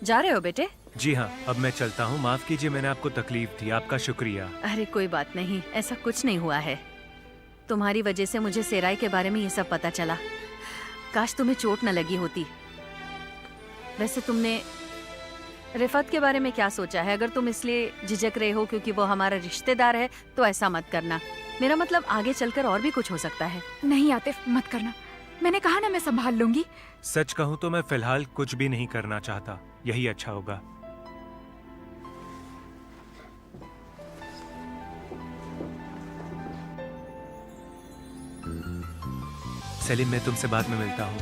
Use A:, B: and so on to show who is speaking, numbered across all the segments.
A: जा रहे हो बेटे?
B: जी हाँ, अब मैं चलता हूँ। माफ कीजिए, मैंने आपको तकलीफ दी। आपका शुक्रिया।
A: अरे कोई बात नहीं, ऐसा कुछ नहीं हुआ है। तुम्हारी वजह से मुझे सेराई के बारे में ये सब पता चला। काश तुम्हें चोट न लगी होती। वैसे तुमने रिफत के बारे में क्या सोचा है? अगर तुम इसलिए झिझक रहे हो क्योंकि वो हमारा रिश्तेदार है तो ऐसा मत करना। मेरा मतलब आगे चलकर और भी कुछ हो सकता है।
C: नहीं आतिफ, मत करना। मैंने कहा ना मैं संभाल लूंगी।
B: सच कहूँ तो मैं फिलहाल कुछ भी नहीं करना चाहता। यही अच्छा होगा। सलीम, मैं तुमसे बाद में मिलता हूँ।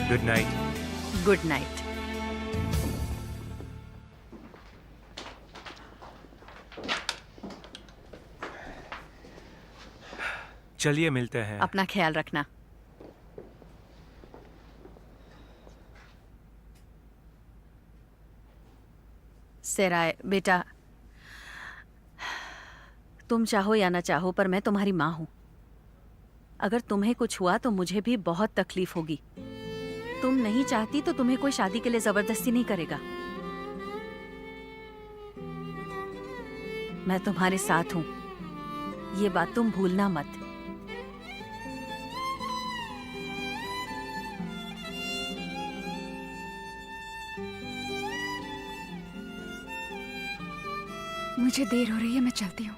B: Good night.
A: Good night.
B: चलिए मिलते हैं।
A: अपना ख्याल रखना। सेराय बेटा, तुम चाहो या ना चाहो पर मैं तुम्हारी माँ हूं। अगर तुम्हें कुछ हुआ तो मुझे भी बहुत तकलीफ होगी। तुम नहीं चाहती तो तुम्हें कोई शादी के लिए जबरदस्ती नहीं करेगा। मैं तुम्हारे साथ हूं, ये बात तुम भूलना मत।
C: मुझे देर हो रही है, मैं चलती हूँ।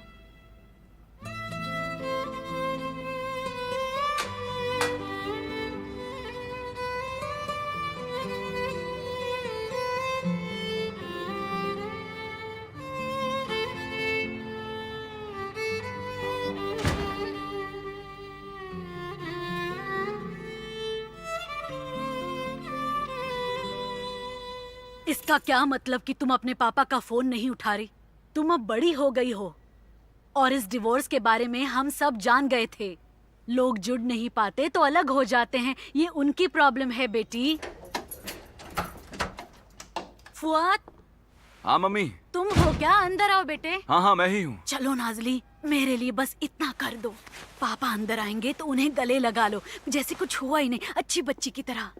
A: इसका क्या मतलब कि तुम अपने पापा का फोन नहीं उठा रही? तुम अब बड़ी हो गई हो और इस डिवोर्स के बारे में हम सब जान गए थे। लोग जुड़ नहीं पाते तो अलग हो जाते हैं, ये उनकी प्रॉब्लम है बेटी। फुआद।
D: हाँ मम्मी।
A: तुम हो क्या? अंदर आओ बेटे।
D: हाँ हाँ, मैं ही हूँ।
A: चलो नाजली, मेरे लिए बस इतना कर दो। पापा अंदर आएंगे तो उन्हें गले लगा लो जैसे कुछ हुआ ही नहीं, अच्छी बच्ची की तरह।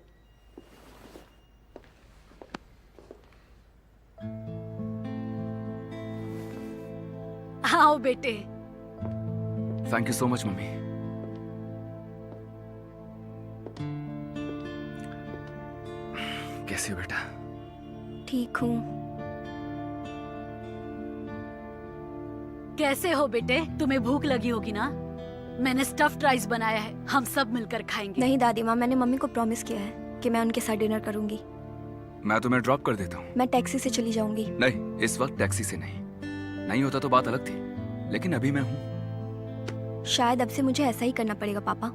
A: आओ बेटे।
D: Thank you so much mummy. कैसी हो बेटा?
E: ठीक हूँ।
A: कैसे हो बेटे? तुम्हें भूख लगी होगी ना? मैंने स्टफ्ड राइस बनाया है, हम सब मिलकर खाएंगे।
E: नहीं दादी माँ, मैंने मम्मी को प्रॉमिस किया है कि मैं उनके साथ डिनर करूंगी।
D: मैं तुम्हें ड्रॉप कर देता हूँ।
E: मैं टैक्सी से चली जाऊंगी।
D: नहीं, इस वक्त टैक्सी से नहीं। नहीं होता तो बात अलग थी, लेकिन अभी मैं हूँ।
E: शायद अब से मुझे ऐसा ही करना पड़ेगा पापा।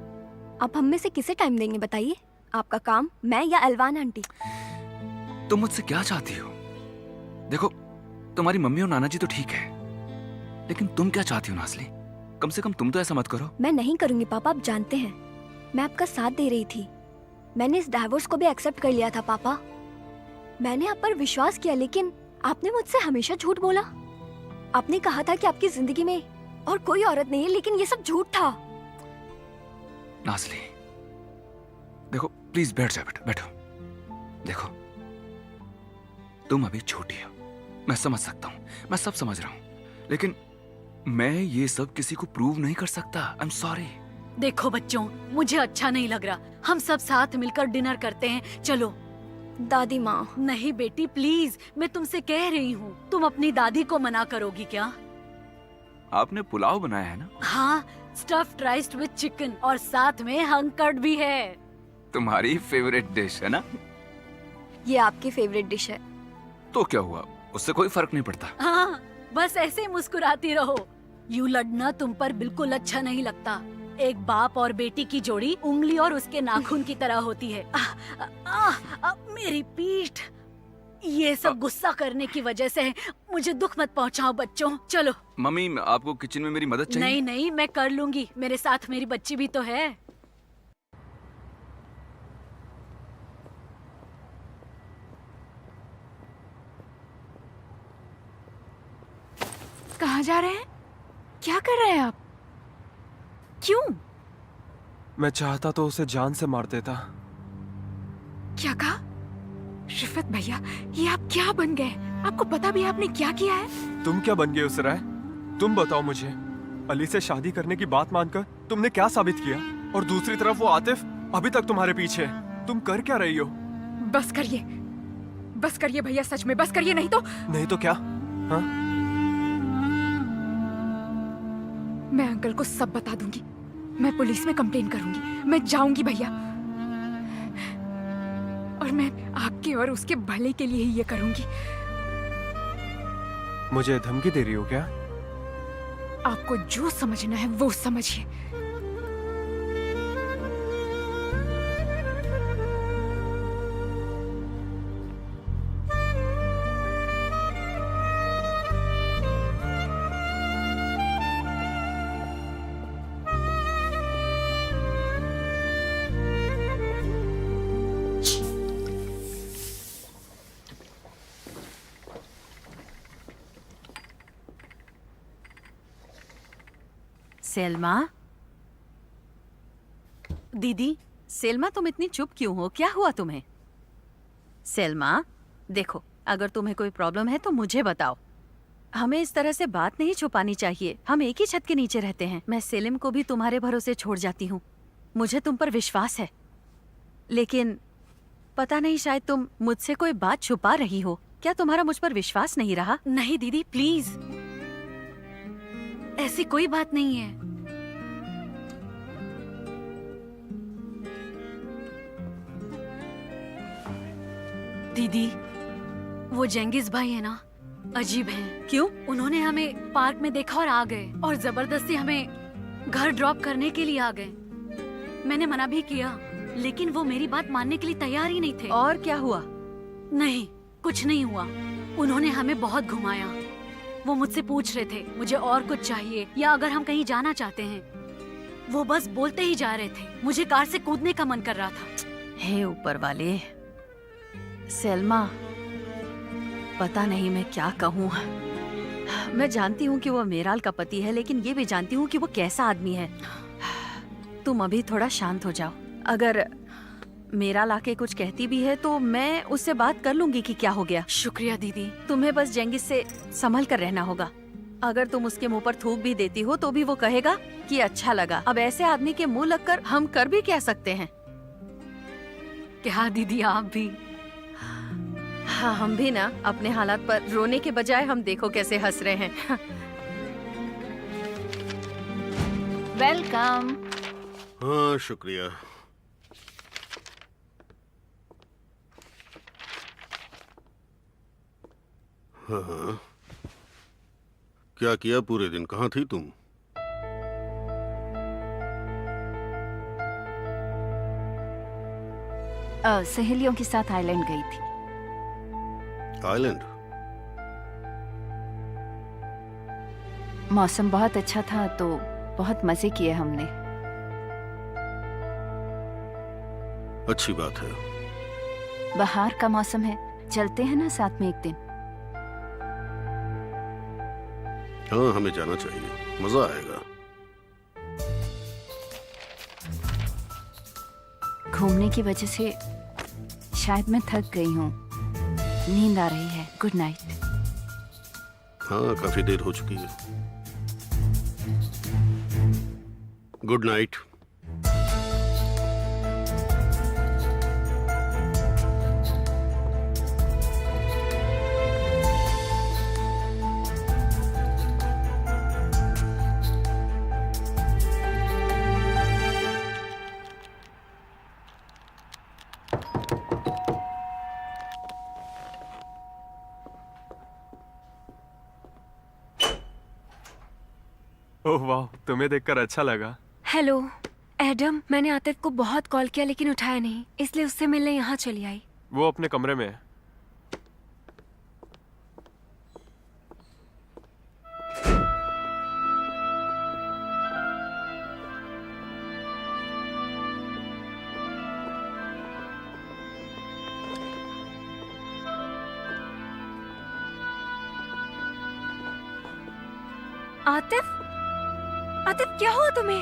E: आप हम में से किसे टाइम देंगे बताइए? आपका काम, मैं या अलवान आंटी?
D: तुम मुझसे क्या चाहती हो? देखो, तुम्हारी मम्मी और नाना जी तो ठीक है, लेकिन तुम क्या चाहती हो नाज़ली? कम से कम तुम तो ऐसा मत करो।
E: मैं नहीं करूंगी पापा, आप जानते हैं मैं आपका साथ दे रही थी। मैंने इस डाइवोर्स को भी एक्सेप्ट कर लिया था पापा। मैंने आप पर विश्वास किया, लेकिन आपने मुझसे हमेशा झूठ बोला। आपने कहा था कि आपकी जिंदगी में और कोई औरत नहीं है, लेकिन ये सब झूठ था।
D: नाज़ली, देखो प्लीज बैठ जाओ बेटा, बैठो। देखो, तुम अभी छोटी हो, मैं समझ सकता हूँ, मैं सब समझ रहा हूँ, लेकिन मैं ये सब किसी को प्रूव नहीं कर सकता। I am sorry.
A: देखो बच्चों, मुझे अच्छा नहीं लग रहा। हम सब साथ मिलकर डिनर करते हैं, चलो।
E: दादी माँ।
A: नहीं बेटी प्लीज, मैं तुमसे कह रही हूँ, तुम अपनी दादी को मना करोगी क्या?
D: आपने पुलाव बनाया है ना?
A: हाँ, स्टफ्ड राइस विद चिकन और साथ में हंग कर्ड भी है।
D: तुम्हारी फेवरेट डिश है ना?
E: ये आपकी फेवरेट डिश है।
D: तो क्या हुआ, उससे कोई फर्क नहीं पड़ता।
A: हाँ, बस ऐसे मुस्कुराती रहो। यूं लड़ना तुम पर बिल्कुल अच्छा नहीं लगता। एक बाप और बेटी की जोड़ी उंगली और उसके नाखून की तरह होती है। मेरी पीठ। ये सब गुस्सा करने की वजह से है। मुझे दुख मत पहुंचाओ बच्चों, चलो।
D: मम्मी, आपको किचन में मेरी मदद चाहिए?
A: नहीं नहीं, मैं कर लूंगी, मेरे साथ मेरी बच्ची भी तो है।
C: कहाँ जा रहे हैं? क्या कर रहे हैं आप?
A: क्यों?
F: मैं चाहता तो उसे जान से मार देता।
C: क्या कहा? रिफत भैया, ये आप क्या बन गए? आपको पता भी है आपने क्या किया है?
F: तुम क्या बन गए उस राय? तुम बताओ मुझे, अली से शादी करने की बात मानकर तुमने क्या साबित किया? और दूसरी तरफ वो आतिफ अभी तक तुम्हारे पीछे है। तुम कर क्या रही हो?
C: बस करिए भैया, सच में बस करिए,
F: नहीं तो क्या? हाँ?
C: मैं अंकल को सब बता दूंगी। मैं पुलिस में कंप्लेन करूंगी। मैं जाऊंगी भैया, और मैं आपके और उसके भले के लिए ही ये करूंगी।
F: मुझे धमकी दे रही हो क्या?
C: आपको जो समझना है वो समझिए।
A: सेल्मा, दीदी, सेल्मा तुम इतनी चुप क्यों हो? क्या हुआ तुम्हें? सेल्मा, देखो, अगर तुम्हें कोई प्रॉब्लम है तो मुझे बताओ। हमें इस तरह से बात नहीं छुपानी चाहिए। हम एक ही छत के नीचे रहते हैं। मैं सेलिम को भी तुम्हारे भरोसे छोड़ जाती हूँ। मुझे तुम पर विश्वास है, लेकिन पता नहीं, शायद तुम मुझसे कोई बात छुपा रही हो। क्या तुम्हारा मुझ पर विश्वास नहीं रहा?
G: नहीं दीदी, प्लीज, ऐसी कोई बात नहीं है। दीदी, वो जेंगिस भाई है ना, अजीब हैं।
A: क्यों?
G: उन्होंने हमें पार्क में देखा और आ गए, और जबरदस्ती हमें घर ड्रॉप करने के लिए आ गए। मैंने मना भी किया, लेकिन वो मेरी बात मानने के लिए तैयार ही नहीं थे।
A: और क्या हुआ?
G: नहीं, कुछ नहीं हुआ। उन्होंने हमें बहुत घुमाया। वो मुझसे पूछ रहे थे मुझे और कुछ चाहिए या अगर हम कहीं जाना चाहते हैं। वो बस बोलते ही जा रहे थे। मुझे कार से कूदने का मन कर रहा था।
A: हे ऊपर वाले, सेल्मा, पता नहीं मैं क्या कहूँ। मैं जानती हूँ कि वो मेराल का पति है, लेकिन ये भी जानती हूँ कि वो कैसा आदमी है। तुम अभी थोड़ा शांत हो जाओ। अगर मेराल आके कुछ कहती भी है तो मैं उससे बात कर लूंगी कि क्या हो गया।
G: शुक्रिया दीदी।
A: तुम्हें बस जेंगिस से संभल कर रहना होगा। अगर तुम उसके मुंह पर थूक भी देती हो तो भी वो कहेगा कि अच्छा लगा। अब ऐसे आदमी के मुंह लगकर हम कर भी क्या सकते हैं?
G: क्या दीदी, आप भी?
A: हाँ, हम भी ना। अपने हालात पर रोने के बजाय हम देखो कैसे हंस रहे हैं।
G: वेलकम।
H: हाँ, शुक्रिया। हाँ, क्या किया पूरे दिन? कहाँ थी तुम?
I: सहेलियों के साथ आइलैंड गई थी।
H: आइलैंड?
I: मौसम बहुत अच्छा था तो बहुत मजे किए हमने।
H: अच्छी बात है।
I: बाहर का मौसम है, चलते हैं ना साथ में एक दिन?
H: हाँ, हमें जाना चाहिए, मजा आएगा।
I: घूमने की वजह से शायद मैं थक गई हूँ, नींद आ रही है। Good night.
H: हाँ, काफी देर हो चुकी है। Good night.
F: ओह वाह, तुम्हें देखकर अच्छा लगा।
J: हेलो एडम, मैंने आतिफ को बहुत कॉल किया लेकिन उठाया नहीं, इसलिए उससे मिलने यहाँ चली आई।
F: वो अपने कमरे में है।
J: आतिफ, आतिफ क्या हुआ तुम्हें?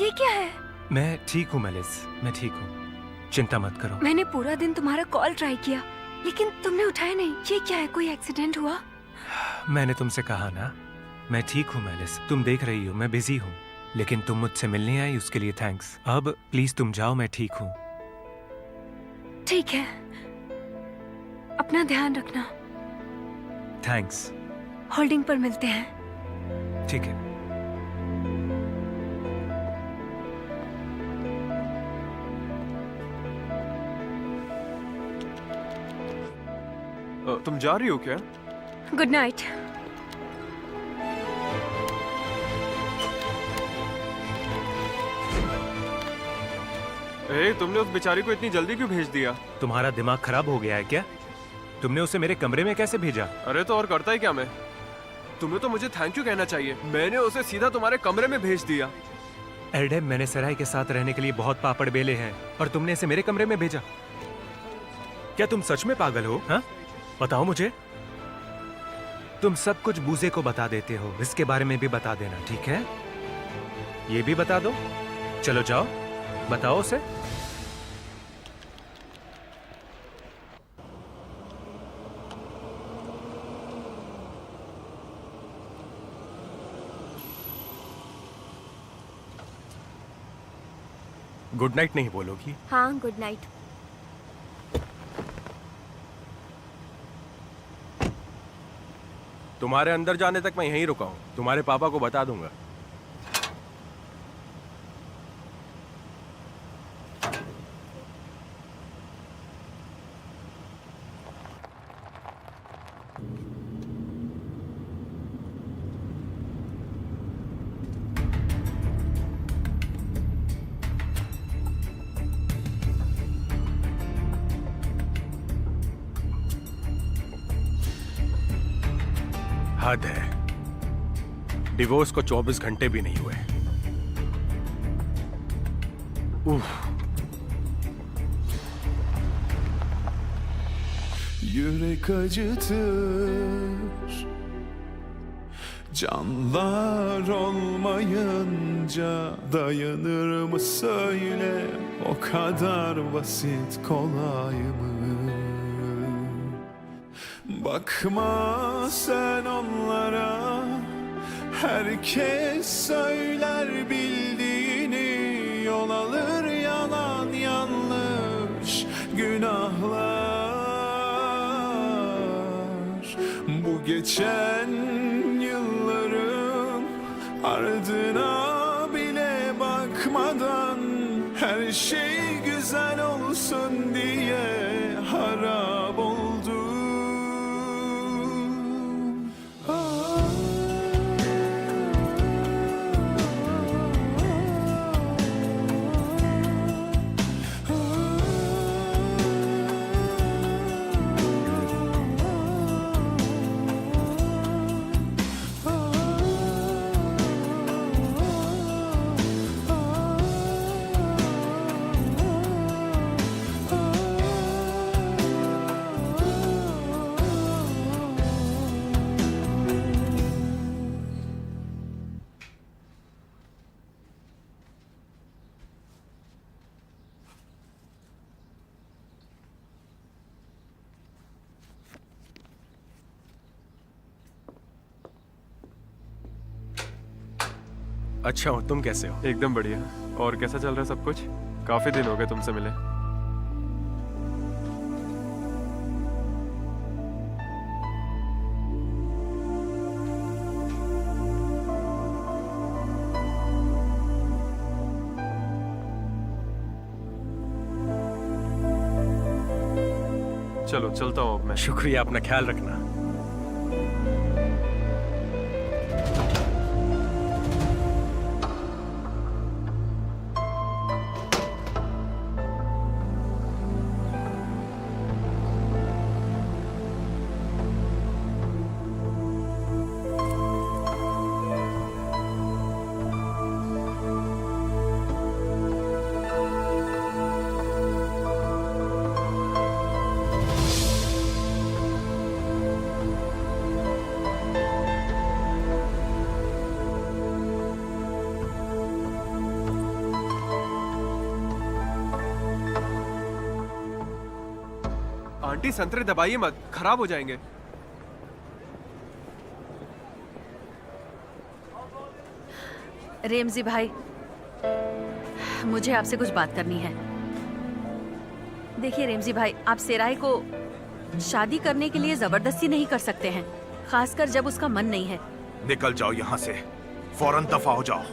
J: ये क्या है?
B: मैं ठीक हूँ मेलिस, मैं ठीक हूँ, चिंता मत करो।
J: मैंने पूरा दिन तुम्हारा कॉल ट्राई किया लेकिन तुमने उठाया नहीं। ये क्या है, कोई एक्सीडेंट हुआ?
B: मैंने तुमसे कहा ना, मैं ठीक हूँ मेलिस। तुम देख रही हो मैं बिजी हूँ, लेकिन तुम मुझसे मिलने आई उसके लिए थैंक्स। अब प्लीज तुम जाओ, मैं ठीक हूँ।
J: ठीक है, अपना ध्यान रखना।
B: थैंक्स।
J: होल्डिंग पर मिलते हैं।
B: ठीक है।
F: तुम जा रही हो क्या?
J: Good night.
F: तुमने उस बेचारी को इतनी जल्दी क्यों भेज दिया?
B: तुम्हारा दिमाग खराब हो गया है क्या? तुमने उसे मेरे कमरे में कैसे भेजा?
F: अरे तो और करता ही क्या मैं? तुम्हें तो मुझे थैंक यू कहना चाहिए। मैंने उसे सीधा तुम्हारे कमरे में भेज दिया।
B: एडम, मैंने सराय के साथ रहने के लिए बहुत पापड़ बेले हैं और तुमने इसे मेरे कमरे में भेजा। क्या तुम सच में पागल हो? हाँ, बताओ मुझे। तुम सब कुछ बूजे को बता देते हो, इसके बारे में भी बता देना, ठीक है? ये भी बता दो। चलो जाओ, बताओ उसे। गुड नाइट नहीं बोलोगी?
E: हाँ, गुड नाइट।
B: तुम्हारे अंदर जाने तक मैं यहीं रुका हूं, तुम्हारे पापा को बता दूंगा। हद है, डिवोर्स को 24 घंटे भी नहीं हुए। उफ।
K: Yürek acıtır, canlar olmayınca dayanır mı söyle, o kadar basit kolay mı? Bakma sen onlara, herkes söyler bildiğini, yol alır yalan yanlış günahlar. Bu geçen yılların ardına bile bakmadan, her şey güzel olsun diye harap oldum.
B: अच्छा हूँ, तुम कैसे हो?
F: एकदम बढ़िया। और कैसा चल रहा है सब कुछ? काफी दिन हो गए तुमसे मिले। चलो चलता हूँ अब मैं।
B: शुक्रिया, अपना ख्याल रखना।
F: आंटी संतरे दबाइए मत, खराब हो जाएंगे।
A: रेमजी भाई, मुझे आपसे कुछ बात करनी है। देखिए रेमजी भाई, आप सेराय को शादी करने के लिए जबरदस्ती नहीं कर सकते हैं, खासकर जब उसका मन नहीं है।
K: निकल जाओ यहाँ से, फौरन दफा हो जाओ।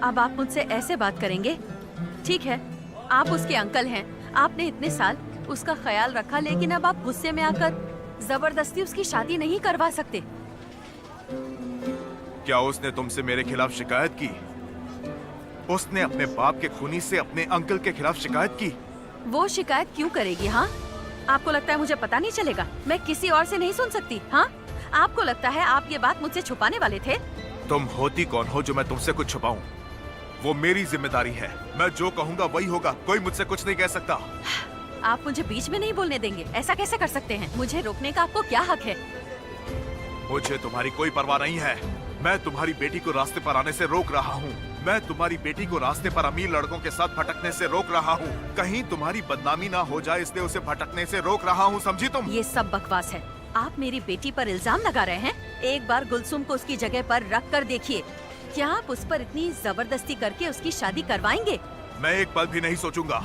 A: अब आप मुझसे ऐसे बात करेंगे? ठीक है, आप उसके अंकल हैं, आपने इतने साल उसका ख्याल रखा, लेकिन अब आप गुस्से में आकर जबरदस्ती उसकी शादी नहीं करवा सकते।
K: क्या उसने तुमसे मेरे खिलाफ शिकायत की? उसने अपने बाप के खूनी से अपने अंकल के खिलाफ शिकायत की?
A: वो शिकायत क्यों करेगी? हाँ, आपको लगता है मुझे पता नहीं चलेगा? मैं किसी और से नहीं सुन सकती? हाँ, आपको लगता है आप ये बात मुझसे छुपाने वाले थे?
K: तुम होती कौन हो जो मैं तुमसे कुछ छुपाऊं? वो मेरी जिम्मेदारी है, मैं जो कहूँगा वही होगा, कोई मुझसे कुछ नहीं कह सकता।
A: आप मुझे बीच में नहीं बोलने देंगे? ऐसा कैसे कर सकते हैं? मुझे रोकने का आपको क्या हक है?
K: मुझे तुम्हारी कोई परवाह नहीं है। मैं तुम्हारी बेटी को रास्ते पर आने से रोक रहा हूँ। मैं तुम्हारी बेटी को रास्ते पर अमीर लड़कों के साथ भटकने से रोक रहा हूँ। कहीं तुम्हारी बदनामी ना हो जाए इसलिए उसे भटकने से रोक रहा हूँ, समझी तुम?
A: ये सब बकवास है। आप मेरी बेटी पर इल्जाम लगा रहे हैं। एक बार गुलसुम को उसकी जगह पर रख कर देखिए, क्या आप उस पर इतनी जबरदस्ती करके उसकी शादी करवाएंगे?
K: मैं एक पल भी नहीं सोचूंगा।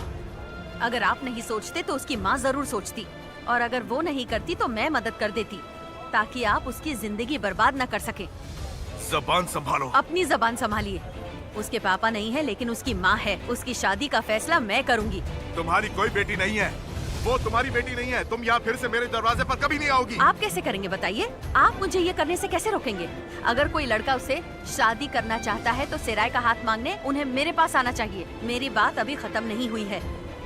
A: अगर आप नहीं सोचते तो उसकी माँ जरूर सोचती, और अगर वो नहीं करती तो मैं मदद कर देती, ताकि आप उसकी जिंदगी बर्बाद न कर सके।
K: जबान संभालो।
A: अपनी जबान संभालिए। उसके पापा नहीं है लेकिन उसकी माँ है। उसकी शादी का फैसला मैं करूँगी।
K: तुम्हारी कोई बेटी नहीं है, वो तुम्हारी बेटी नहीं है। तुम यहाँ फिर से मेरे दरवाजे पर कभी नहीं आओगी।
A: आप कैसे करेंगे बताइए? आप मुझे ये करने से कैसे रोकेंगे? अगर कोई लड़का उसे शादी करना चाहता है तो सेराय का हाथ मांगने उन्हें मेरे पास आना चाहिए। मेरी बात अभी खत्म नहीं हुई है।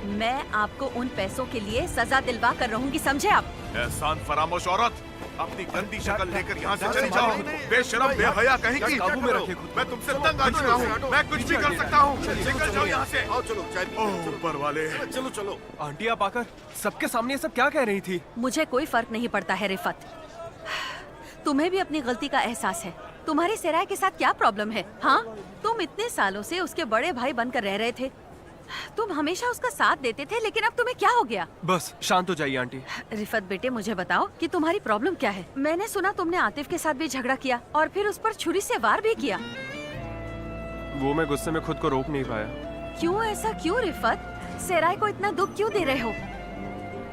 A: मैं आपको उन पैसों के लिए सजा दिलवा कर रहूंगी, समझे आप?
K: एहसान फरामोश औरत, अपनी गंदी शक्ल लेकर यहाँ से चली जाओ। बेशरम बेहया कहीं की।
F: काबू में रखिए खुद।
K: मैं तुमसे तंग आ चुका हूँ, मैं कुछ भी कर सकता हूँ। निकल जाओ यहाँ से। ओह ऊपर वाले। चलो।
F: आंटी आप आकर सबके सामने ये सब क्या कह रही थी?
A: मुझे कोई फर्क नहीं पड़ता है रिफत। तुम्हें भी अपनी गलती का एहसास है। तुम्हारी सेराय के साथ क्या प्रॉब्लम है? हाँ, तुम इतने सालों से उसके बड़े भाई बनकर रह रहे थे। तुम हमेशा उसका साथ देते थे, लेकिन अब तुम्हें क्या हो गया?
F: बस शांत हो जाइए आंटी।
A: रिफत बेटे, मुझे बताओ कि तुम्हारी प्रॉब्लम क्या है? मैंने सुना तुमने आतिफ के साथ भी झगड़ा किया और फिर उस पर छुरी से वार भी किया।
F: वो मैं गुस्से में खुद को रोक नहीं पाया।
A: क्यों ऐसा क्यों रिफत? सेराय को इतना दुख क्यों दे रहे हो?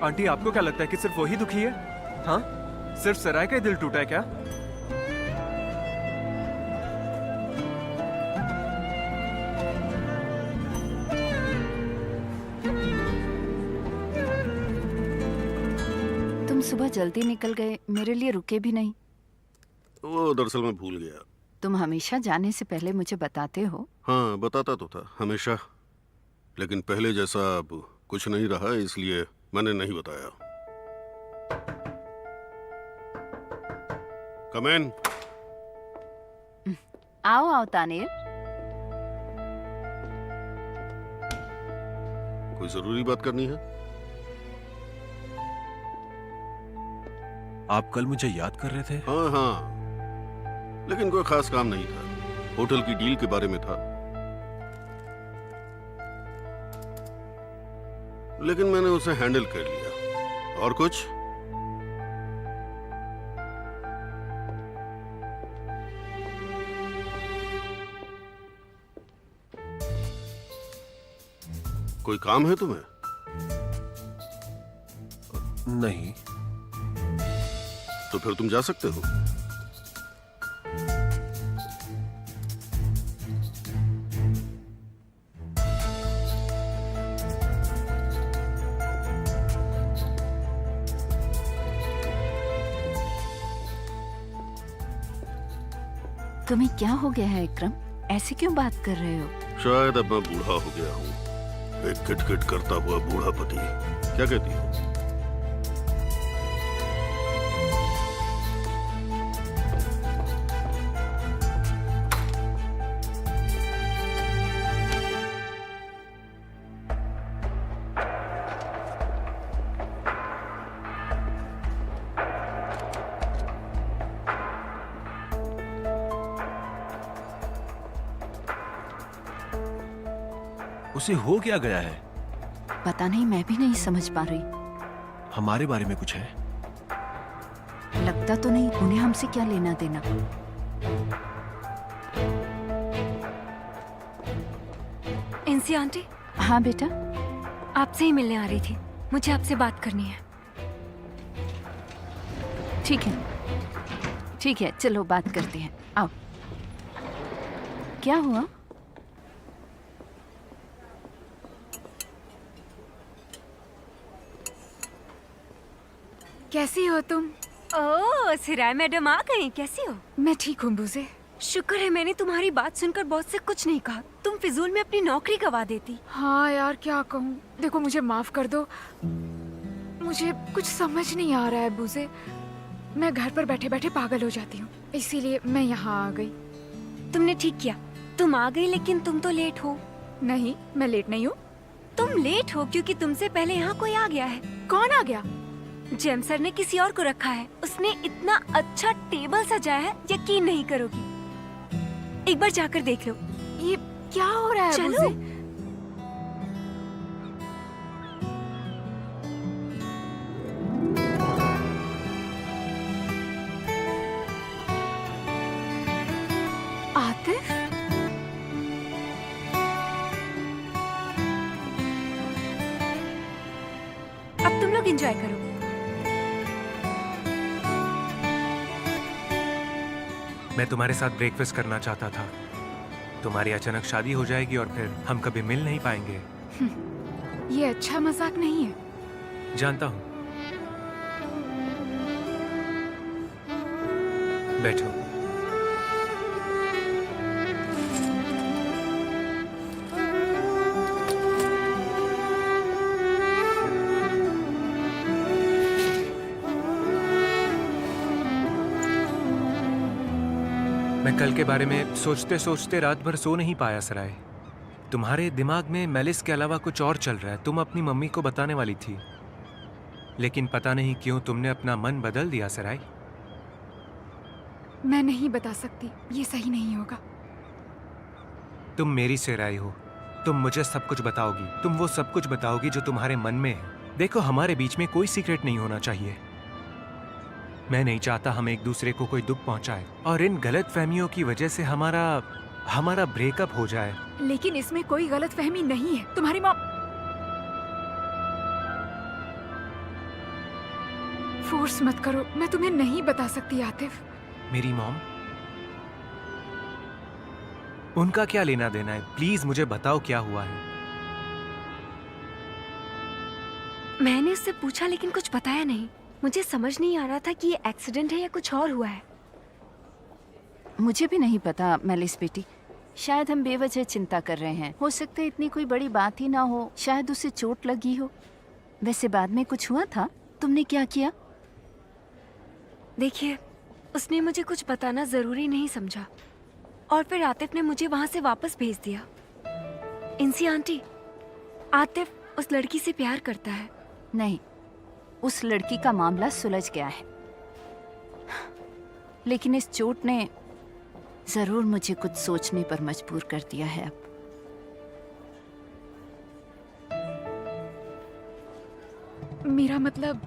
F: आंटी आपको क्या लगता है कि सिर्फ वही दुखी है? हाँ, सिर्फ सराय का ही दिल टूटा है क्या?
I: तुम सुबह जल्दी निकल गए, मेरे लिए रुके भी नहीं।
H: वो दरअसल मैं भूल गया।
I: तुम हमेशा जाने से पहले मुझे बताते हो।
H: हाँ, बताता तो था हमेशा, लेकिन पहले जैसा अब कुछ नहीं रहा, इसलिए मैंने नहीं बताया। कम इन।
I: आओ आओ तानीर।
H: कोई जरूरी बात करनी है?
L: आप कल मुझे याद कर रहे थे?
H: हाँ, लेकिन कोई खास काम नहीं था। होटल की डील के बारे में था, लेकिन मैंने उसे हैंडल कर लिया। और कुछ? कोई काम है तुम्हें?
L: नहीं।
H: तो फिर तुम जा सकते हो।
I: तुम्हें क्या हो गया है इकरम? ऐसे क्यों बात कर रहे हो?
H: शायद अब मैं बूढ़ा हो गया हूँ। एक किटकिट करता हुआ बूढ़ा पति। क्या कहती हो?
L: उसे हो क्या गया है?
I: पता नहीं, मैं भी नहीं समझ पा रही।
L: हमारे बारे में कुछ है?
I: लगता तो नहीं। उन्हें हमसे क्या लेना देना।
J: इंसी आंटी,
I: हाँ बेटा,
J: आपसे ही मिलने आ रही थी। मुझे आपसे बात करनी है।
I: ठीक है ठीक है, चलो बात करते हैं। आओ। क्या हुआ?
C: कैसी हो तुम?
J: ओह, सिराय मैडम आ गई। कैसी हो?
C: मैं ठीक हूँ बुज़े।
J: शुक्र है मैंने तुम्हारी बात सुनकर बॉस से कुछ नहीं कहा। तुम फिजूल में अपनी नौकरी गवा देती।
C: हाँ यार, क्या कहूँ। देखो, मुझे माफ कर दो। मुझे कुछ समझ नहीं आ रहा है बुज़े। मैं घर पर बैठे बैठे पागल हो जाती हूँ, इसीलिए मैं यहाँ आ गई।
J: तुमने ठीक किया। तुम आ गई, लेकिन तुम तो लेट हो।
C: नहीं, मैं लेट नहीं हूँ।
J: तुम लेट हो क्योंकि तुमसे पहले यहाँ कोई आ गया है।
C: कौन आ गया?
J: जेम्स सर ने किसी और को रखा है। उसने इतना अच्छा टेबल सजाया है, यकीन नहीं करोगी। एक बार जाकर देख लो।
C: ये क्या हो रहा है
J: चलो।
C: बुज़े? आतिफ?
J: अब तुम लोग एंजॉय करो।
B: मैं तुम्हारे साथ ब्रेकफास्ट करना चाहता था। तुम्हारी अचानक शादी हो जाएगी और फिर हम कभी मिल नहीं पाएंगे।
C: ये अच्छा मजाक नहीं है।
B: जानता हूँ। बैठो। मैं कल के बारे में सोचते सोचते रात भर सो नहीं पाया सराय। तुम्हारे दिमाग में मेलिस के अलावा कुछ और चल रहा है। तुम अपनी मम्मी को बताने वाली थी, लेकिन पता नहीं क्यों तुमने अपना मन बदल दिया सराय।
C: मैं नहीं बता सकती, ये सही नहीं होगा।
B: तुम मेरी सराय हो। तुम मुझे सब कुछ बताओगी। तुम वो सब कुछ बताओगी जो तुम्हारे मन में है। देखो, हमारे बीच में कोई सीक्रेट नहीं होना चाहिए। मैं नहीं चाहता हम एक दूसरे को कोई दुख पहुंचाए और इन गलत फहमियों की वजह से हमारा ब्रेकअप हो जाए।
C: लेकिन इसमें कोई गलत फहमी नहीं है। तुम्हारी मॉम। फोर्स मत करो, मैं तुम्हें नहीं बता सकती आतिफ।
B: मेरी मॉम? उनका क्या लेना देना है? प्लीज मुझे बताओ क्या हुआ है।
J: मैंने उससे पूछा लेकिन कुछ बताया नहीं। मुझे समझ नहीं आ रहा था कि ये एक्सीडेंट है या कुछ और हुआ है।
I: मुझे भी नहीं पता मेलिस बेटी। शायद हम बेवजह चिंता कर रहे हैं। हो सकता है इतनी कोई बड़ी बात ही ना हो। शायद उसे चोट लगी हो। वैसे बाद में कुछ हुआ था? तुमने क्या किया?
J: देखिए, उसने मुझे कुछ बताना जरूरी नहीं समझा और फिर आतिफ ने मुझे वहां से वापस भेज दिया। इंसी आंटी, आतिफ उस लड़की से प्यार करता है।
I: नहीं, उस लड़की का मामला सुलझ गया है, लेकिन इस चोट ने जरूर मुझे कुछ सोचने पर मजबूर कर दिया है। अब
C: मेरा मतलब,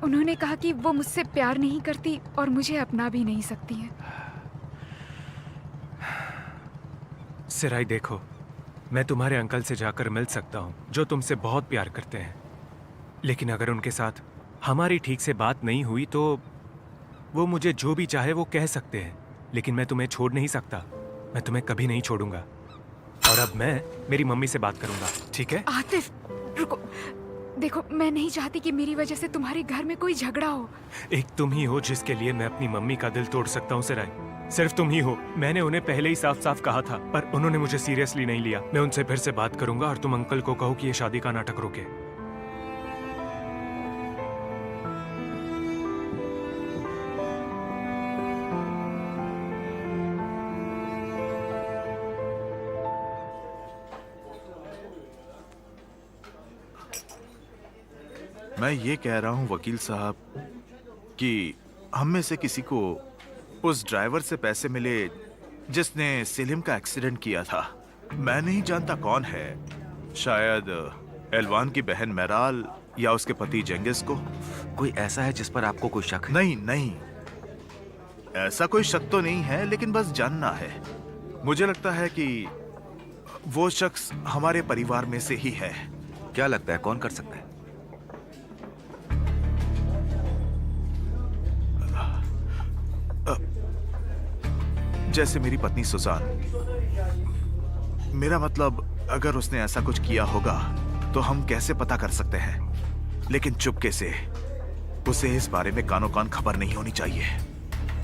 C: उन्होंने कहा कि वो मुझसे प्यार नहीं करती और मुझे अपना भी नहीं सकती है।
B: सिराई देखो, मैं तुम्हारे अंकल से जाकर मिल सकता हूँ जो तुमसे बहुत प्यार करते हैं, लेकिन अगर उनके साथ हमारी ठीक से बात नहीं हुई तो वो मुझे जो भी चाहे वो कह सकते हैं, लेकिन मैं तुम्हें छोड़ नहीं सकता। मैं तुम्हें कभी नहीं छोड़ूंगा। और अब मैं मेरी मम्मी से बात करूंगा, ठीक है?
C: आतिफ रुको, देखो, मैं नहीं चाहती कि मेरी वजह से तुम्हारे घर में कोई झगड़ा हो।
B: एक तुम ही हो जिसके लिए मैं अपनी मम्मी का दिल तोड़ सकता हूँ सिराई। सिर्फ तुम ही हो। मैंने उन्हें पहले ही साफ साफ कहा था, पर उन्होंने मुझे सीरियसली नहीं लिया। मैं उनसे फिर से बात करूंगा और तुम अंकल को कहो कि ये शादी का नाटक रोके।
K: मैं ये कह रहा हूँ वकील साहब कि हम में से किसी को उस ड्राइवर से पैसे मिले जिसने सेलिम का एक्सीडेंट किया था। मैं नहीं जानता कौन है। शायद एलवान की बहन मेराल या उसके पति जेंगिस को?
M: कोई ऐसा है जिस पर आपको कोई शक है?
K: नहीं नहीं, ऐसा कोई शक तो नहीं है, लेकिन बस जानना है। मुझे लगता है कि वो शख्स हमारे परिवार में से ही है।
M: क्या लगता है कौन कर सकता है?
K: जैसे मेरी पत्नी सुजान। मेरा मतलब, अगर उसने ऐसा कुछ किया होगा तो हम कैसे पता कर सकते हैं, लेकिन चुपके से। उसे इस बारे में कानो कान खबर नहीं होनी चाहिए।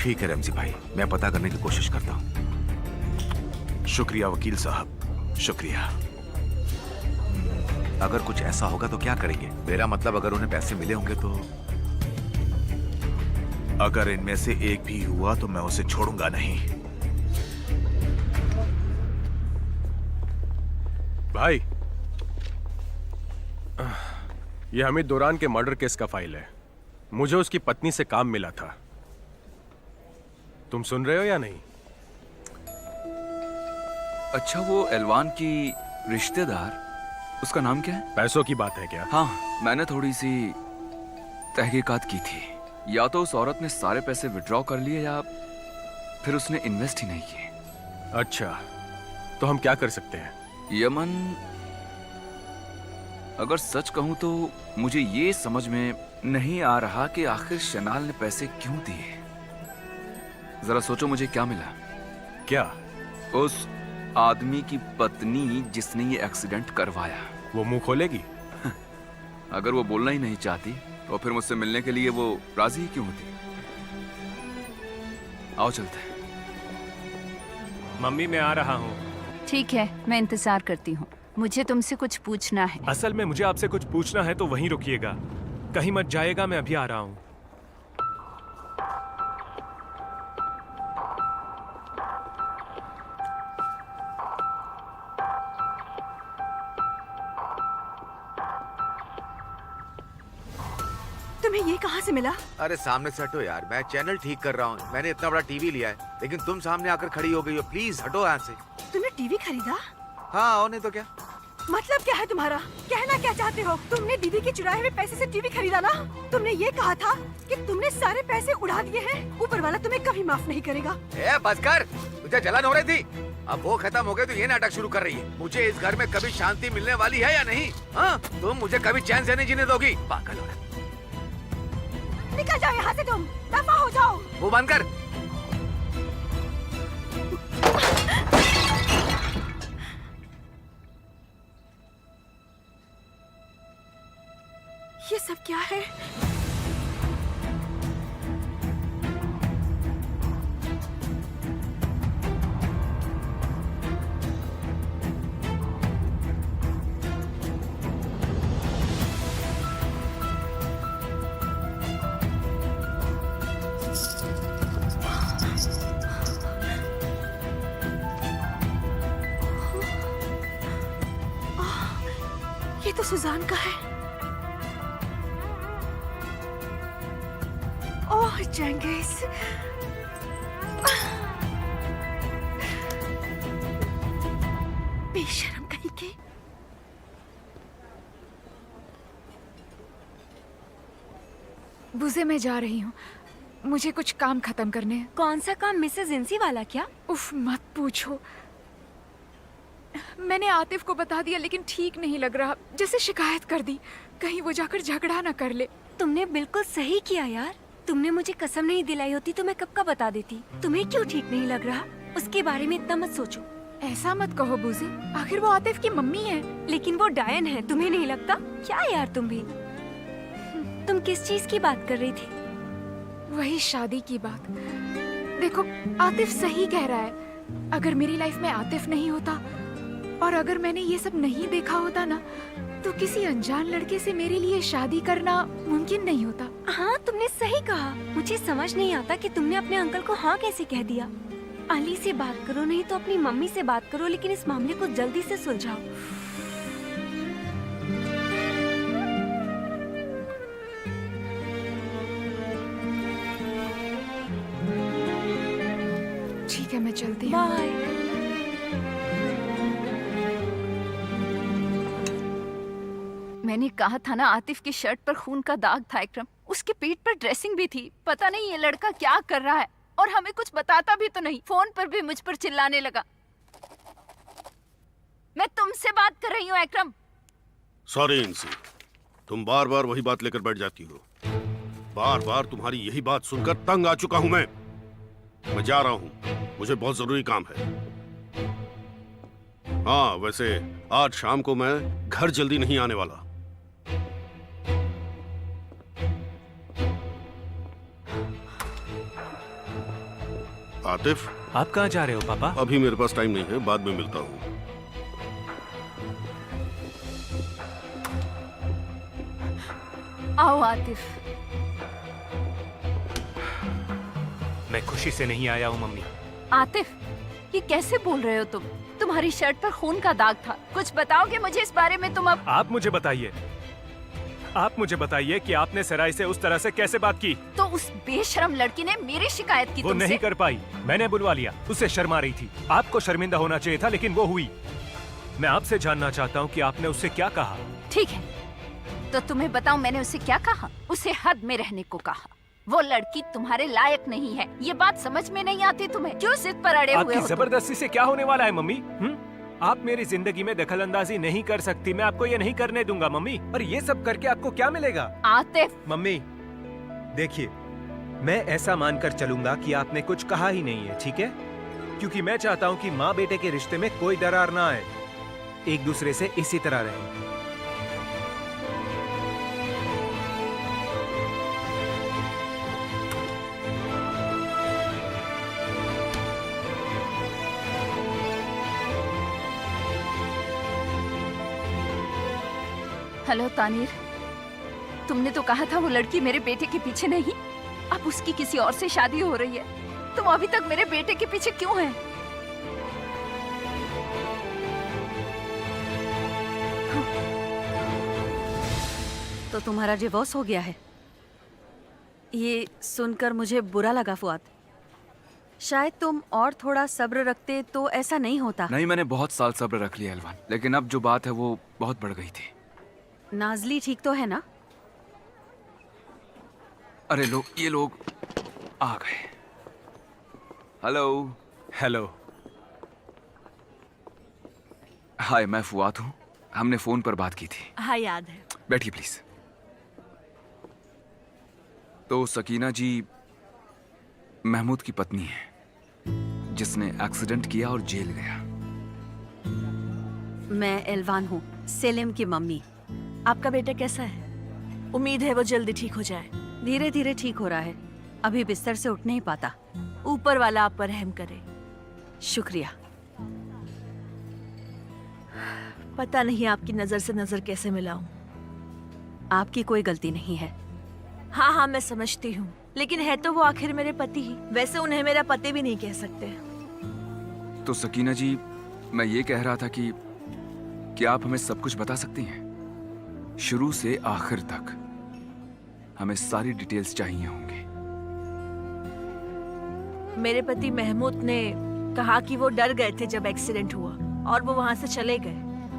M: ठीक है रमजी भाई, मैं पता करने की कोशिश करता हूँ।
K: शुक्रिया वकील साहब, शुक्रिया।
M: अगर कुछ ऐसा होगा तो क्या करेंगे? मेरा मतलब अगर उन्हें पैसे मिले होंगे तो।
K: अगर इनमें से एक भी हुआ तो मैं उसे छोड़ूंगा नहीं।
B: भाई, यह हमीद दुरान के मर्डर केस का फाइल है। मुझे उसकी पत्नी से काम मिला था। तुम सुन रहे हो या नहीं?
D: अच्छा, वो एलवान की रिश्तेदार, उसका नाम क्या है?
B: पैसों की बात है क्या?
D: हाँ, मैंने थोड़ी सी तहकीकात की थी। या तो उस औरत ने सारे पैसे विड्रॉ कर लिए या फिर उसने इन्वेस्ट ही नहीं किए।
B: अच्छा, तो हम क्या कर सकते हैं?
D: यमन, अगर सच कहूं तो मुझे ये समझ में नहीं आ रहा कि आखिर शनाल ने पैसे क्यों दिए। जरा सोचो, मुझे क्या मिला?
B: क्या?
D: उस आदमी की पत्नी जिसने ये एक्सीडेंट करवाया।
B: वो मुंह खोलेगी?
D: अगर वो बोलना ही नहीं चाहती तो फिर मुझसे मिलने के लिए वो राजी ही क्यों होती? आओ चलते हैं।
B: मम्मी, मैं आ रहा हूँ।
I: ठीक है, मैं इंतजार करती हूँ। मुझे तुमसे कुछ पूछना है।
B: असल में मुझे आपसे कुछ पूछना है, तो वहीं रुकिएगा, कहीं मत जाइएगा। मैं अभी आ रहा हूँ।
N: तुम्हें ये कहाँ से मिला?
M: अरे सामने से हटो यार, मैं चैनल ठीक कर रहा हूँ। मैंने इतना बड़ा टीवी लिया है, लेकिन तुम सामने आकर खड़ी हो गई हो। प्लीज हटो यहाँ से।
N: तुमने टीवी खरीदा?
M: हाँ, और नहीं तो क्या।
N: मतलब क्या है तुम्हारा? कहना क्या चाहते हो? तुमने दीदी के चुराए हुए पैसे से टीवी खरीदा ना? तुमने ये कहा था कि तुमने सारे पैसे उड़ा दिए हैं। ऊपर वाला तुम्हें कभी माफ नहीं करेगा।
M: ए बस कर, तुझे जलन हो रही थी, अब वो खत्म हो गई तो ये नाटक शुरू कर रही है। मुझे इस घर में कभी शांति मिलने वाली है या नहीं? हाँ, तुम मुझे कभी चैन से नहीं जीने दोगी। पागल हो रहा।
N: निकल जाओ यहाँ से, तुम दफा हो जाओ।
M: वो बंद कर।
N: ये सब क्या है? ये तो सुजान का है। ओह जेंगिस, बेशरम कहीं के।
C: बुज़े, मैं जा रही हूँ, मुझे कुछ काम खत्म करने हैं।
J: कौन सा काम मिसेस इंसी वाला? क्या?
C: उफ, मत पूछो। मैंने आतिफ को बता दिया, लेकिन ठीक नहीं लग रहा। जैसे शिकायत कर दी, कहीं वो जाकर झगड़ा ना कर ले।
J: तुमने बिल्कुल सही किया यार। तुमने मुझे कसम नहीं दिलाई होती तो मैं कब का बता देती। तुम्हें क्यों ठीक नहीं लग रहा? उसके बारे में इतना मत सोचो।
C: ऐसा मत कहो बुज़े, आखिर वो आतिफ की मम्मी है।
J: लेकिन वो डायन है, तुम्हें नहीं लगता? क्या यार तुम भी। तुम किस चीज की बात कर रही थी?
C: वही शादी की बात। देखो, आतिफ सही कह रहा है। अगर मेरी लाइफ में आतिफ नहीं होता और अगर मैंने ये सब नहीं देखा होता ना, तो किसी अनजान लड़के से मेरे लिए शादी करना मुमकिन नहीं होता।
J: हाँ, तुमने सही कहा। मुझे समझ नहीं आता कि तुमने अपने अंकल को हाँ कैसे कह दिया। अली से बात करो, नहीं तो अपनी मम्मी से बात करो, लेकिन इस मामले को जल्दी से सुलझाओ।
C: ठीक है, मैं चलती हूँ।
J: बाय।
I: मैंने कहा था ना, आतिफ की शर्ट पर खून का दाग था इकरम। उसके पेट पर ड्रेसिंग भी थी। पता नहीं ये लड़का क्या कर रहा है, और हमें कुछ बताता भी तो नहीं। फोन पर भी मुझ पर चिल्लाने लगा। मैं तुमसे बात कर रही हूँ इकरम।
H: सॉरी इंसी, तुम बार बार वही बात लेकर बैठ जाती हो। बार बार तुम्हारी यही बात सुनकर तंग आ चुका हूं मैं जा रहा हूं, मुझे बहुत जरूरी काम है। हाँ, वैसे आज शाम को मैं घर जल्दी नहीं आने वाला। आतिफ,
B: आप कहाँ जा रहे हो पापा?
H: अभी मेरे पास टाइम नहीं है, बाद में मिलता हूँ।
I: आओ आतिफ।
B: मैं खुशी से नहीं आया हूँ मम्मी।
I: आतिफ, ये कैसे बोल रहे हो तुम? तुम्हारी शर्ट पर खून का दाग था। कुछ बताओगे मुझे इस बारे में? तुम अब
B: आप मुझे बताइए कि आपने सराय से उस तरह से कैसे बात की?
I: तो उस बेशरम लड़की ने मेरी शिकायत की
B: वो
I: तुमसे।
B: नहीं कर पाई, मैंने बुलवा लिया। उससे शर्मा रही थी। आपको शर्मिंदा होना चाहिए था, लेकिन वो हुई। मैं आपसे जानना चाहता हूँ कि आपने उससे क्या कहा?
I: ठीक है, तो तुम्हें बताऊं मैंने उसे क्या कहा? उसे हद में रहने को कहा। वो लड़की तुम्हारे लायक नहीं है। ये बात समझ में नहीं आती तुम्हें? क्यों जिद पर अड़े हुए
B: आपकी
I: हो?
B: जबरदस्ती से क्या होने वाला है मम्मी? आप मेरी जिंदगी में दखल अंदाजी नहीं कर सकती। मैं आपको ये नहीं करने दूंगा मम्मी। और ये सब करके आपको क्या मिलेगा?
I: आतिफ,
B: मम्मी देखिए, मैं ऐसा मानकर चलूंगा कि आपने कुछ कहा ही नहीं है, ठीक है? क्योंकि मैं चाहता हूँ कि माँ बेटे के रिश्ते में कोई दरार ना आए, एक दूसरे से इसी तरह रहें।
I: हेलो तानीर, तुमने तो कहा था वो लड़की मेरे बेटे के पीछे नहीं। अब उसकी किसी और से शादी हो रही है। तुम अभी तक मेरे बेटे के पीछे क्यों हैं?
A: तो तुम्हारा डिवोर्स हो गया है? ये सुनकर मुझे बुरा लगा फुआद। शायद तुम और थोड़ा सब्र रखते तो ऐसा नहीं होता।
D: नहीं, मैंने बहुत साल सब्र रख लिया एलवान, लेकिन अब जो बात है वो बहुत बढ़ गई थी।
A: नाजली ठीक तो है ना?
D: अरे ये लोग आ गए। हेलो।
B: हेलो।
D: हाय, मैं फुआद हूँ। हमने फोन पर बात की थी।
N: हाँ, याद है।
D: बैठिए प्लीज। तो सकीना जी महमूद की पत्नी है, जिसने एक्सीडेंट किया और जेल गया।
A: मैं एलवान हूँ, सेलिम की मम्मी।
N: आपका बेटा कैसा है? उम्मीद है वो जल्दी ठीक हो जाए।
A: धीरे धीरे ठीक हो रहा है, अभी बिस्तर से उठ नहीं पाता।
N: ऊपर वाला आप पर रहम करे।
A: शुक्रिया।
N: पता नहीं आपकी नजर से नजर कैसे मिलाऊं।
A: आपकी कोई गलती नहीं है।
N: हाँ हाँ, मैं समझती हूँ, लेकिन है तो वो आखिर मेरे पति ही। वैसे उन्हें मेरा पति भी नहीं कह सकते।
D: तो सकीना जी, मैं ये कह रहा था कि क्या आप हमें सब कुछ बता सकती हैं? शुरू से आखिर तक हमें सारी डिटेल्स चाहिए होंगी।
N: मेरे पति महमूद ने कहा कि वो डर गए थे जब एक्सीडेंट हुआ और वो वहां से चले गए।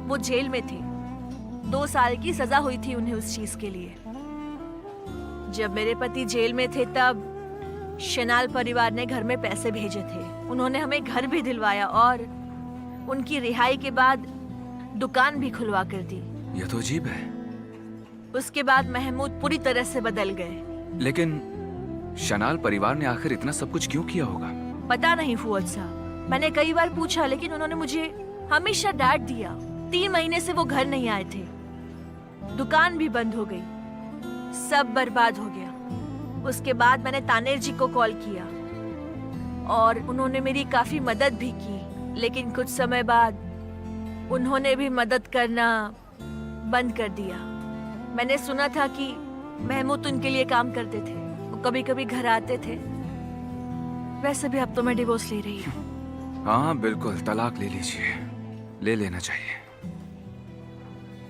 N: वो जेल में थे। 2 साल की सजा हुई थी उन्हें उस चीज के लिए। जब मेरे पति जेल में थे तब शनाल परिवार ने घर में पैसे भेजे थे। उन्होंने हमें घर भी दिलवाया और उनकी रिहाई के बाद दुकान भी खुलवा कर दी।
D: यह तो अजीब है।
N: उसके बाद महमूद पूरी तरह से बदल गए।
D: लेकिन शनाल परिवार ने आखिर इतना सब कुछ क्यों किया होगा?
N: पता नहीं फुआद साहब, मैंने कई बार पूछा, लेकिन उन्होंने मुझे हमेशा डांट दिया। 3 महीने से वो घर नहीं आए थे। दुकान भी बंद हो गई, सब बर्बाद हो गया। उसके बाद मैंने तानेर जी को कॉल किया और उन्होंने मेरी काफी मदद भी की, लेकिन कुछ समय बाद उन्होंने भी मदद करना बंद कर दिया। मैंने सुना था कि महमूद उनके लिए काम करते थे, वो कभी कभी घर आते थे। वैसे भी अब तो मैं डिवोर्स ले रही हूँ।
D: हाँ बिल्कुल, तलाक ले लीजिए, ले लेना चाहिए।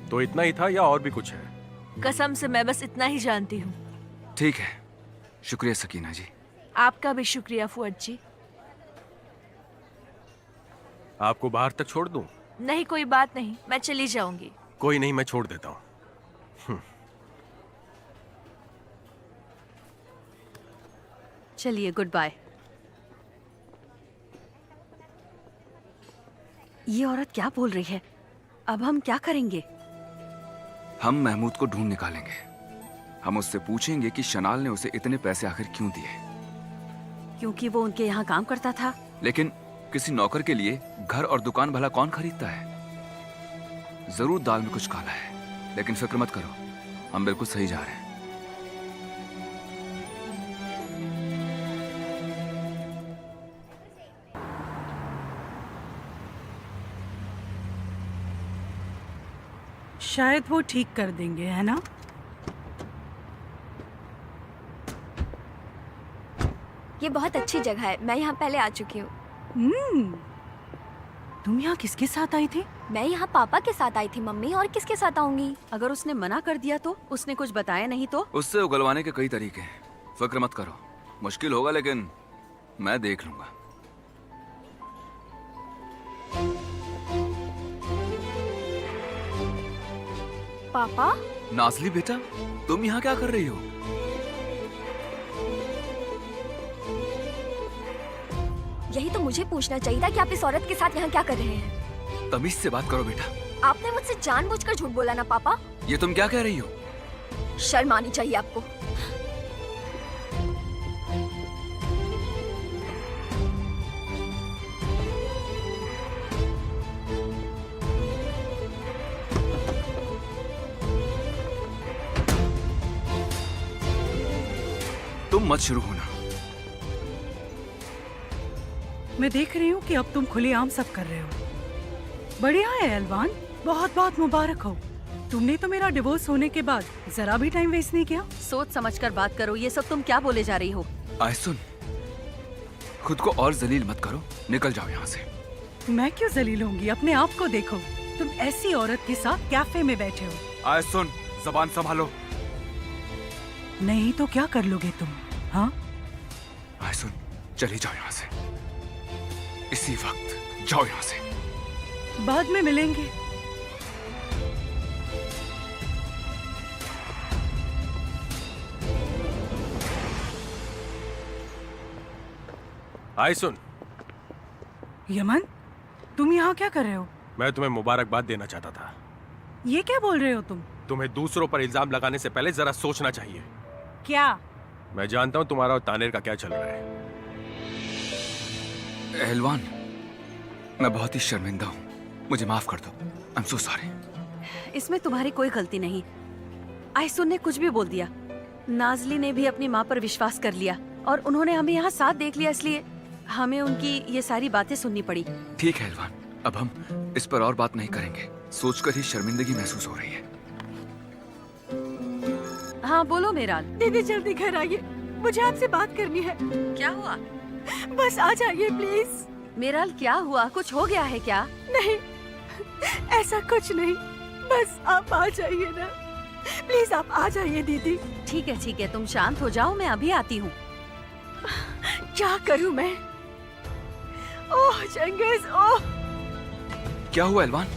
L: तो इतना ही था या और भी कुछ है?
N: कसम से मैं बस इतना ही जानती हूँ।
D: ठीक है, शुक्रिया सकीना जी।
N: आपका भी शुक्रिया फुआद जी।
L: आपको बाहर तक छोड़ दूं?
N: नहीं, कोई बात नहीं, मैं चली जाऊंगी।
L: कोई नहीं, मैं छोड़ देता हूँ।
A: चलिए, गुड बाय। ये औरत क्या बोल रही है? अब हम क्या करेंगे?
D: हम महमूद को ढूंढ निकालेंगे। हम उससे पूछेंगे कि शनाल ने उसे इतने पैसे आखिर क्यों दिए।
A: क्योंकि वो उनके यहाँ काम करता था।
D: लेकिन किसी नौकर के लिए घर और दुकान भला कौन खरीदता है? जरूर दाल में कुछ काला है, लेकिन फिक्र मत करो, हम बिल्कुल सही जा रहे हैं।
O: शायद वो ठीक कर देंगे, है ना?
E: ये बहुत अच्छी जगह है, मैं यहाँ पहले आ चुकी हूँ।
O: तुम यहाँ किसके साथ आई थी?
E: मैं यहाँ पापा के साथ आई थी मम्मी, और किसके साथ आऊंगी?
A: अगर उसने मना कर दिया तो? उसने कुछ बताया नहीं तो?
D: उससे उगलवाने के कई तरीके हैं, फिक्र मत करो। मुश्किल होगा लेकिन मैं देख लूंगा।
E: पापा?
D: नाजली बेटा, तुम यहाँ क्या कर रही हो?
E: यही तो मुझे पूछना चाहिए था कि आप इस औरत के साथ यहाँ क्या कर रहे हैं?
D: तमीज से बात करो बेटा।
E: आपने मुझसे जानबूझकर झूठ बोला ना पापा?
D: ये तुम क्या कह रही हो?
E: शर्म आनी चाहिए आपको।
D: तुम मत शुरू होना।
O: मैं देख रही हूँ कि अब तुम खुलेआम सब कर रहे हो। बढ़िया है एलवान, बहुत बहुत मुबारक हो। तुमने तो मेरा डिवोर्स होने के बाद जरा भी टाइम वेस्ट नहीं किया।
A: सोच समझकर बात करो। ये सब तुम क्या बोले जा रही हो?
D: आयसुन, खुद को और जलील मत करो, निकल जाओ यहाँ से।
O: मैं क्यों जलील होंगी? अपने आप को देखो, तुम ऐसी औरत के साथ कैफे में बैठे हो।
D: आयसुन, जबान संभालो।
O: नहीं तो क्या कर लोगे तुम? हाँ?
D: आयसुन, चले जाओ यहाँ से इसी वक्त, जाओ यहाँ से।
O: बाद में मिलेंगे।
L: आयसुन,
O: यमन, तुम यहाँ क्या कर रहे हो?
L: मैं तुम्हें मुबारकबाद देना चाहता था।
O: ये क्या बोल रहे हो तुम?
L: तुम्हें दूसरों पर इल्जाम लगाने से पहले जरा सोचना चाहिए।
O: क्या?
L: मैं जानता हूँ तुम्हारा और तानेर का क्या चल रहा है।
D: एहलवान, मैं बहुत ही शर्मिंदा हूँ, मुझे माफ कर दो। I am so sorry.
A: इसमें तुम्हारी कोई गलती नहीं। आयसुन ने कुछ भी बोल दिया। नाजली ने भी अपनी माँ पर विश्वास कर लिया और उन्होंने हमें यहाँ साथ देख लिया, इसलिए हमें उनकी ये सारी बातें सुननी पड़ी।
D: ठीक है एहलवान, अब हम इस पर और बात नहीं करेंगे। सोचकर ही शर्मिंदगी महसूस हो रही है।
A: हाँ बोलो मेराल।
N: दीदी जल्दी घर आइए, मुझे आपसे बात करनी है।
A: क्या हुआ?
N: बस आ जाइए प्लीज।
A: मेराल क्या हुआ? कुछ हो गया है क्या?
N: नहीं, ऐसा कुछ नहीं, बस आप आ जाइए ना, प्लीज आप आ जाइए दीदी।
A: ठीक है, तुम शांत हो जाओ, मैं अभी आती हूँ।
N: क्या करूँ मैं? ओह चंगेज, ओह।
D: क्या हुआ एहलवान?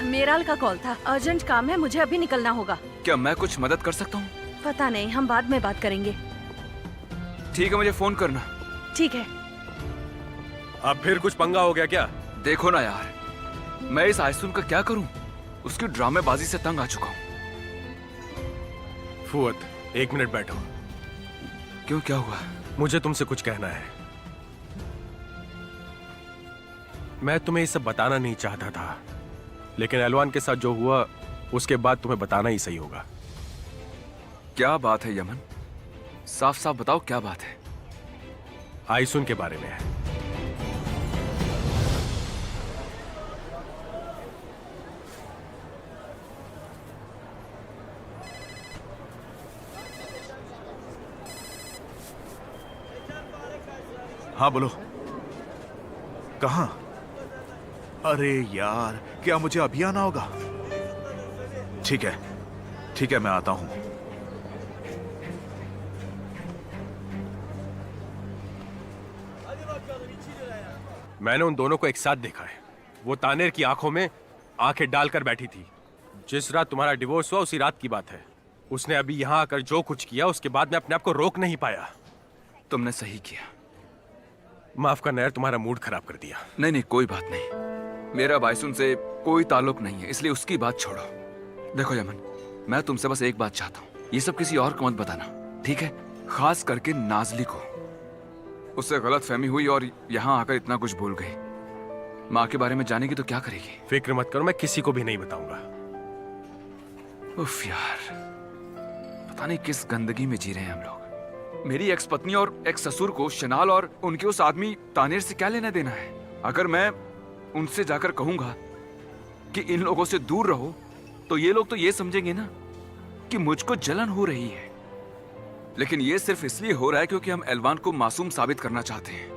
A: मेराल का कॉल था, अर्जेंट काम है, मुझे अभी निकलना होगा।
D: क्या मैं कुछ मदद कर सकता हूँ?
A: पता नहीं, हम बाद में बात करेंगे।
D: ठीक है, मुझे फोन करना।
A: ठीक है।
L: अब फिर कुछ पंगा हो गया क्या?
D: देखो ना यार, मैं इस आयसुन का क्या करूं? उसकी ड्रामेबाजी से तंग आ चुका हूं।
L: फुअत, 1 मिनट बैठो।
D: क्यों, क्या हुआ?
L: मुझे तुमसे कुछ कहना है। मैं तुम्हें ये सब बताना नहीं चाहता था, लेकिन एलवान के साथ जो हुआ उसके बाद तुम्हें बताना ही सही होगा।
D: क्या बात है यमन? साफ साफ बताओ, क्या बात है?
L: आयसुन के बारे में है।
K: हाँ बोलो। कहाँ? अरे यार, क्या मुझे अभी आना होगा? ठीक है, मैं आता हूं।
L: मैंने उन दोनों को एक साथ देखा है। वो तानेर की आंखों में आंखें डालकर बैठी थी। जिस रात तुम्हारा डिवोर्स हुआ उसी रात की बात है। उसने अभी यहाँ आकर जो कुछ किया उसके बाद मैं अपने आप को रोक नहीं पाया।
D: तुमने सही किया।
L: माफ करना यार, तुम्हारा मूड खराब कर दिया।
D: नहीं नहीं, कोई बात नहीं। मेरा बाइसुन से कोई ताल्लुक नहीं है, इसलिए उसकी बात छोड़ो। देखो यमन, मैं तुमसे बस एक बात चाहता हूँ, ये सब किसी और को मत बताना, ठीक है? खास करके नाजली को। उससे गलत फहमी हुई और यहाँ आकर इतना कुछ भूल गई। माँ के बारे में जानेगी तो क्या करेगी?
L: फिक्र मत करो, मैं किसी को भी नहीं बताऊंगा।
D: उफ यार, पता नहीं किस गंदगी में जी रहे हैं हम लोग। मेरी एक्स पत्नी और एक्स ससुर को शनाल और उनके उस आदमी तानेर से क्या लेना देना है? अगर मैं उनसे जाकर कहूंगा कि इन लोगों से दूर रहो, तो ये लोग तो ये समझेंगे ना कि मुझको जलन हो रही है। लेकिन ये सिर्फ इसलिए हो रहा है क्योंकि हम एलवान को मासूम साबित करना चाहते हैं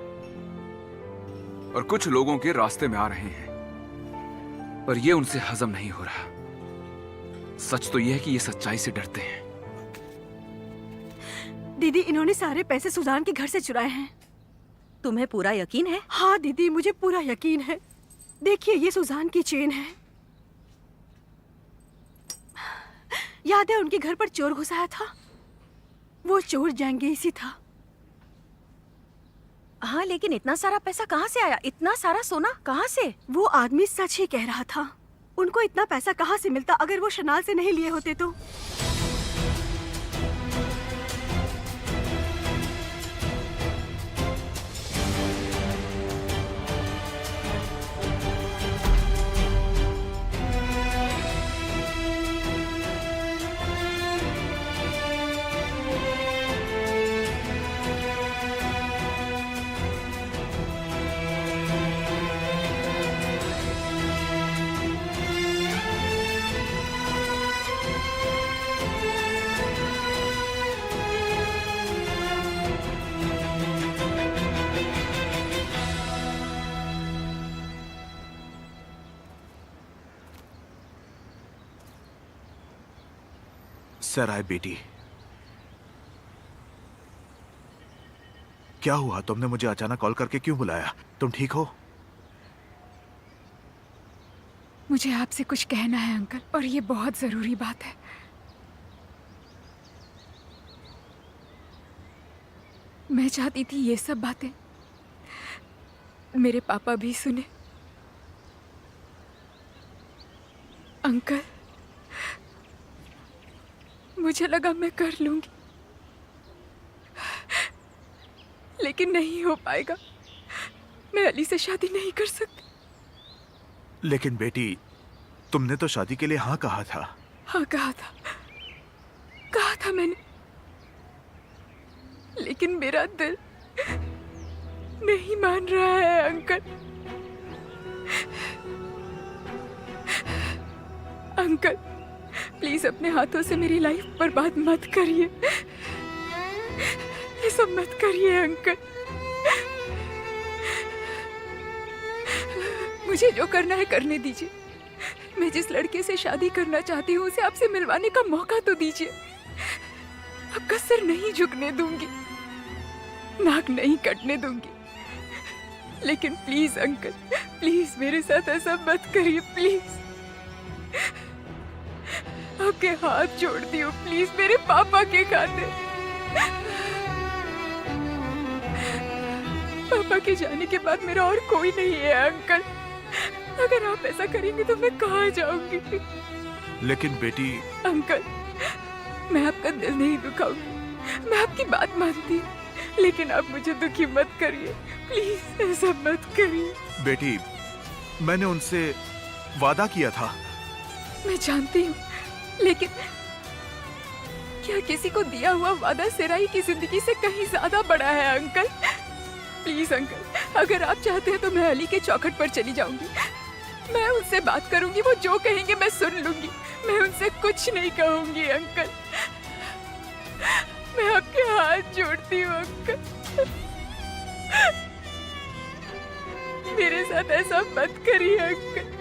D: और कुछ लोगों के रास्ते में आ रहे हैं, पर ये उनसे हजम नहीं हो रहा। सच तो यह है कि ये सच्चाई से डरते हैं।
N: दीदी, इन्होंने सारे पैसे सुजान के घर से चुराए हैं।
A: तुम्हें पूरा यकीन है?
N: हाँ दीदी, मुझे पूरा यकीन है। देखिए, ये सुजान की चेन है। याद है उनके घर पर चोर घुस आया था? वो चोर जंगेसी था।
A: हाँ, लेकिन इतना सारा पैसा कहाँ से आया? इतना सारा सोना कहाँ से?
N: वो आदमी सच ही कह रहा था। उनको इतना पैसा कहाँ से मिलता अगर वो शनाल से नहीं लिए होते तो?
K: सर आए बेटी, क्या हुआ? तुमने मुझे अचानक कॉल करके क्यों बुलाया? तुम ठीक हो?
C: मुझे आपसे कुछ कहना है अंकल, और ये बहुत जरूरी बात है। मैं चाहती थी ये सब बातें मेरे पापा भी सुने। अंकल, मुझे लगा मैं कर लूंगी, लेकिन नहीं हो पाएगा। मैं अली से शादी नहीं कर सकती।
K: लेकिन बेटी, तुमने तो शादी के लिए हाँ कहा था।
C: हाँ कहा था मैंने, लेकिन मेरा दिल नहीं मान रहा है अंकल। अंकल, प्लीज अपने हाथों से मेरी लाइफ बर्बाद मत करिए। ये सब मत करिए अंकल। मुझे जो करना है करने दीजिए। मैं जिस लड़के से शादी करना चाहती हूँ उसे आपसे मिलवाने का मौका तो दीजिए। आपका सिर नहीं झुकने दूंगी, नाक नहीं कटने दूंगी, लेकिन प्लीज अंकल, प्लीज मेरे साथ ऐसा मत करिए। प्लीज आपके हाथ जोड़ती हूँ, प्लीज मेरे पापा के खाते। पापा के जाने के बाद मेरा और कोई नहीं है अंकल। अगर आप ऐसा करेंगे तो मैं कहाँ जाऊंगी?
K: लेकिन बेटी।
C: अंकल, मैं आपका दिल नहीं दुखाऊंगी, मैं आपकी बात मानती हूँ, लेकिन आप मुझे दुखी मत करिए। प्लीज ऐसा मत करिए।
K: बेटी, मैंने उनसे वादा किया था।
C: मैं जानती हूँ, लेकिन क्या किसी को दिया हुआ वादा सेराई की जिंदगी से कहीं ज्यादा बड़ा है अंकल? प्लीज अंकल, अगर आप चाहते हैं तो मैं अली के चौखट पर चली जाऊंगी। मैं उनसे बात करूंगी, वो जो कहेंगे मैं सुन लूंगी। मैं उनसे कुछ नहीं कहूंगी अंकल। मैं आपके हाथ जोड़ती हूँ अंकल, मेरे साथ ऐसा मत करिए अंकल।